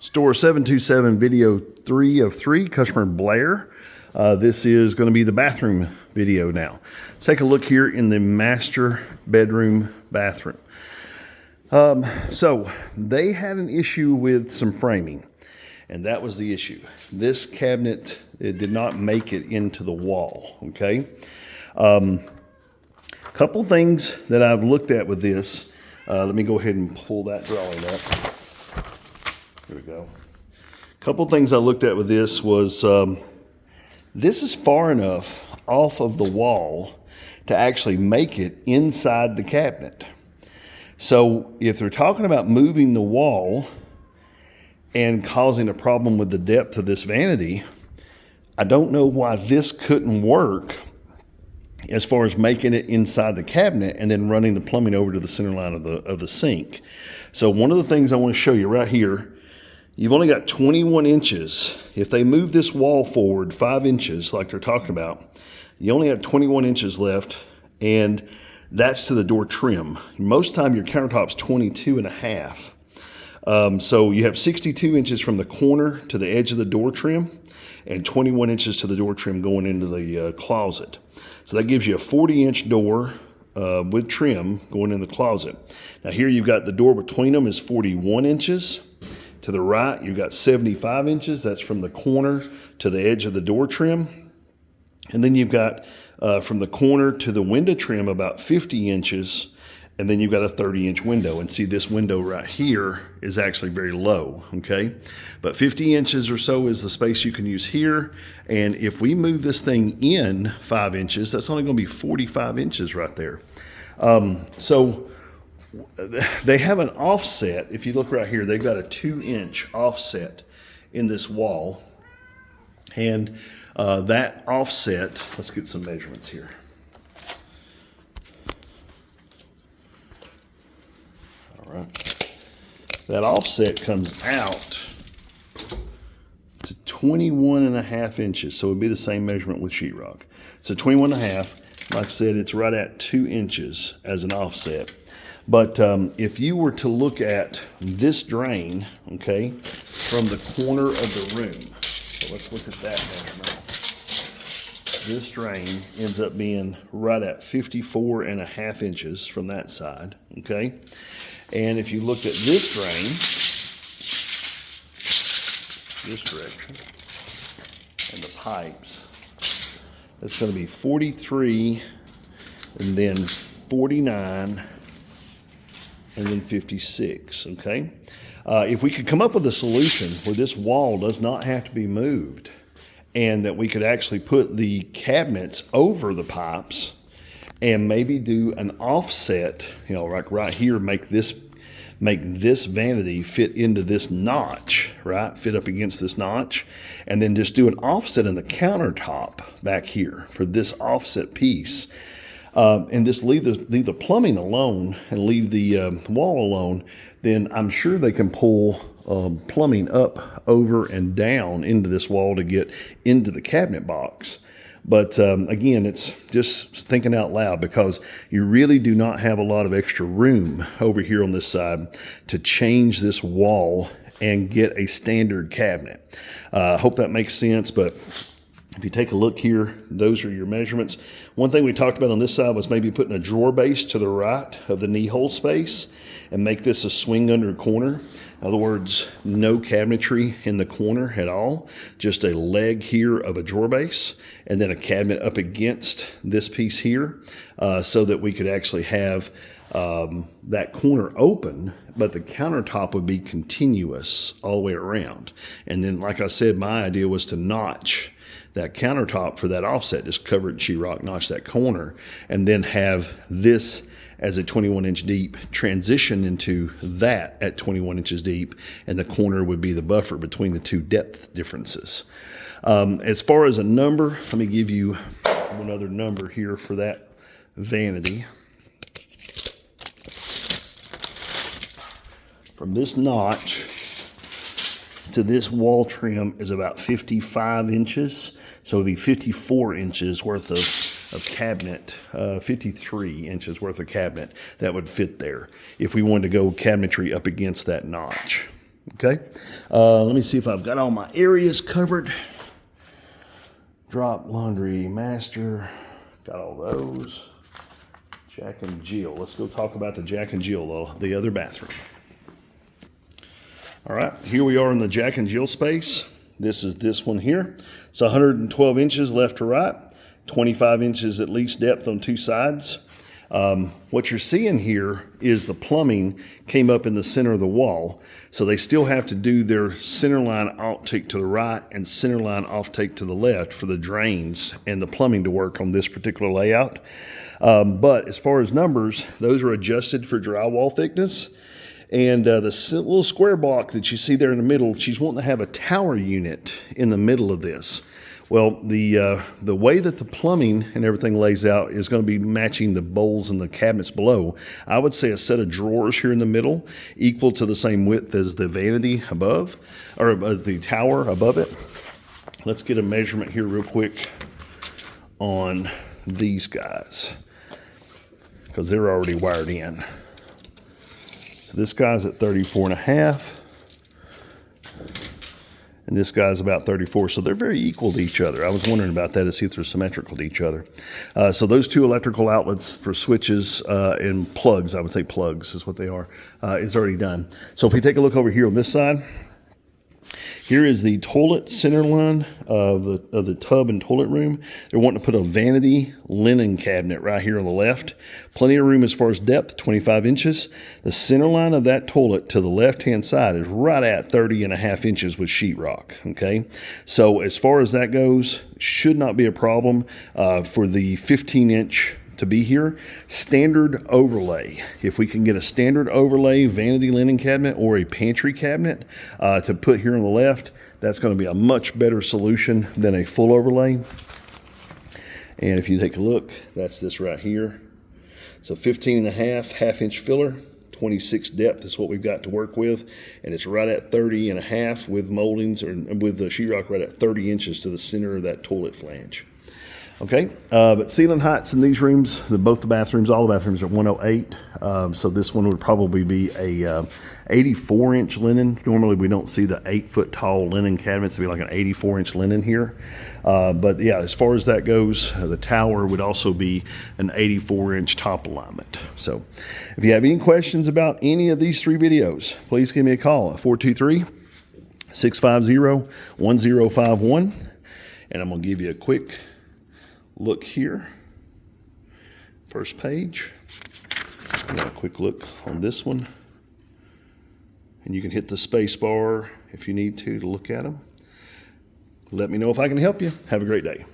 Store 727 video 3 of 3, customer Blair. This is going to be the bathroom video now. Let's take a look here in the master bedroom bathroom. So they had an issue with some framing, and that was the issue. This cabinet, it did not make it into the wall, okay? Couple things that I've looked at with this. Let me go ahead and pull that drawing up. Here we go. A couple things I looked at with this was this is far enough off of the wall to actually make it inside the cabinet. So if they're talking about moving the wall and causing a problem with the depth of this vanity, I don't know why this couldn't work as far as making it inside the cabinet and then running the plumbing over to the center line of the sink. So one of the things I want to show you right here, you've only got 21 inches. If they move this wall forward 5 inches like they're talking about, you only have 21 inches left, and that's to the door trim. Most time your countertop's 22 and a half. So you have 62 inches from the corner to the edge of the door trim and 21 inches to the door trim going into the closet. So that gives you a 40-inch door with trim going in the closet. Now here you've got the door between them is 41 inches. To the right, you've got 75 inches. That's from the corner to the edge of the door trim. And then you've got from the corner to the window trim about 50 inches. And then you've got a 30-inch window. And see, this window right here is actually very low, okay? But 50 inches or so is the space you can use here. And if we move this thing in 5 inches, that's only going to be 45 inches right there. So they have an offset. If you look right here, they've got a 2-inch offset in this wall. And that offset, let's get some measurements here. All right. That offset comes out to 21 and a half inches. So it would be the same measurement with sheetrock. So 21 and a half, like I said, it's right at 2 inches as an offset. But if you were to look at this drain, okay, from the corner of the room, so let's look at that measurement. This drain ends up being right at 54 and a half inches from that side, okay? And if you looked at this drain, this direction, and the pipes, that's going to be 43, and then 49, and then 56, okay? If we could come up with a solution where this wall does not have to be moved and that we could actually put the cabinets over the pipes and maybe do an offset, you know, like right here, make this vanity fit into this notch, right? Fit up against this notch, and then just do an offset in the countertop back here for this offset piece. And just leave the plumbing alone and leave the wall alone, then I'm sure they can pull plumbing up, over, and down into this wall to get into the cabinet box. But again, it's just thinking out loud because you really do not have a lot of extra room over here on this side to change this wall and get a standard cabinet. Hope that makes sense, but if you take a look here, those are your measurements. One thing we talked about on this side was maybe putting a drawer base to the right of the knee hole space and make this a swing under corner. In other words, no cabinetry in the corner at all, just a leg here of a drawer base and then a cabinet up against this piece here so that we could actually have that corner open, but the countertop would be continuous all the way around. And then, like I said, my idea was to notch that countertop for that offset, just cover it in sheetrock, notch that corner, and then have this as a 21-inch deep transition into that at 21 inches deep, and the corner would be the buffer between the two depth differences. As far as a number, let me give you another number here for that vanity. From this notch to this wall trim is about 55 inches. So it would be 54 inches worth of cabinet, 53 inches worth of cabinet that would fit there if we wanted to go cabinetry up against that notch. Okay, let me see if I've got all my areas covered. Drop, laundry, master, got all those. Jack and Jill. Let's go talk about the Jack and Jill, though, the other bathroom. All right, here we are in the Jack and Jill space. This is this one here. It's 112 inches left to right, 25 inches at least depth on two sides. What you're seeing here is the plumbing came up in the center of the wall. So they still have to do their center line outtake to the right and center line offtake to the left for the drains and the plumbing to work on this particular layout. But as far as numbers, those are adjusted for drywall thickness. And the little square block that you see there in the middle, she's wanting to have a tower unit in the middle of this. Well, the way that the plumbing and everything lays out is going to be matching the bowls and the cabinets below. I would say a set of drawers here in the middle equal to the same width as the vanity above, or the tower above it. Let's get a measurement here real quick on these guys because they're already wired in. So this guy's at 34.5. And this guy's about 34, so they're very equal to each other. I was wondering about that to see if they're symmetrical to each other. So those two electrical outlets for switches and plugs, I would say plugs is what they are, is already done. So if we take a look over here on this side, here is the toilet center line of the tub and toilet room. They're wanting to put a vanity linen cabinet right here on the left. Plenty of room as far as depth, 25 inches. The center line of that toilet to the left-hand side is right at 30.5 inches with sheetrock, okay? So as far as that goes, should not be a problem for the 15-inch to be here. Standard overlay. If we can get a standard overlay vanity linen cabinet or a pantry cabinet to put here on the left, that's going to be a much better solution than a full overlay. And if you take a look, that's this right here. So 15.5 half-inch filler, 26 depth is what we've got to work with, and it's right at 30.5 with moldings, or with the sheetrock right at 30 inches to the center of that toilet flange. Okay, but ceiling heights in these rooms, both the bathrooms, all the bathrooms are 108. So this one would probably be a 84-inch linen. Normally we don't see the 8-foot tall linen cabinets. It'd be like an 84-inch linen here. But yeah, as far as that goes, the tower would also be an 84-inch top alignment. So if you have any questions about any of these three videos, please give me a call at 423-650-1051. And I'm going to give you a quick look here. First page. A quick look on this one. And you can hit the space bar if you need to look at them. Let me know if I can help you. Have a great day.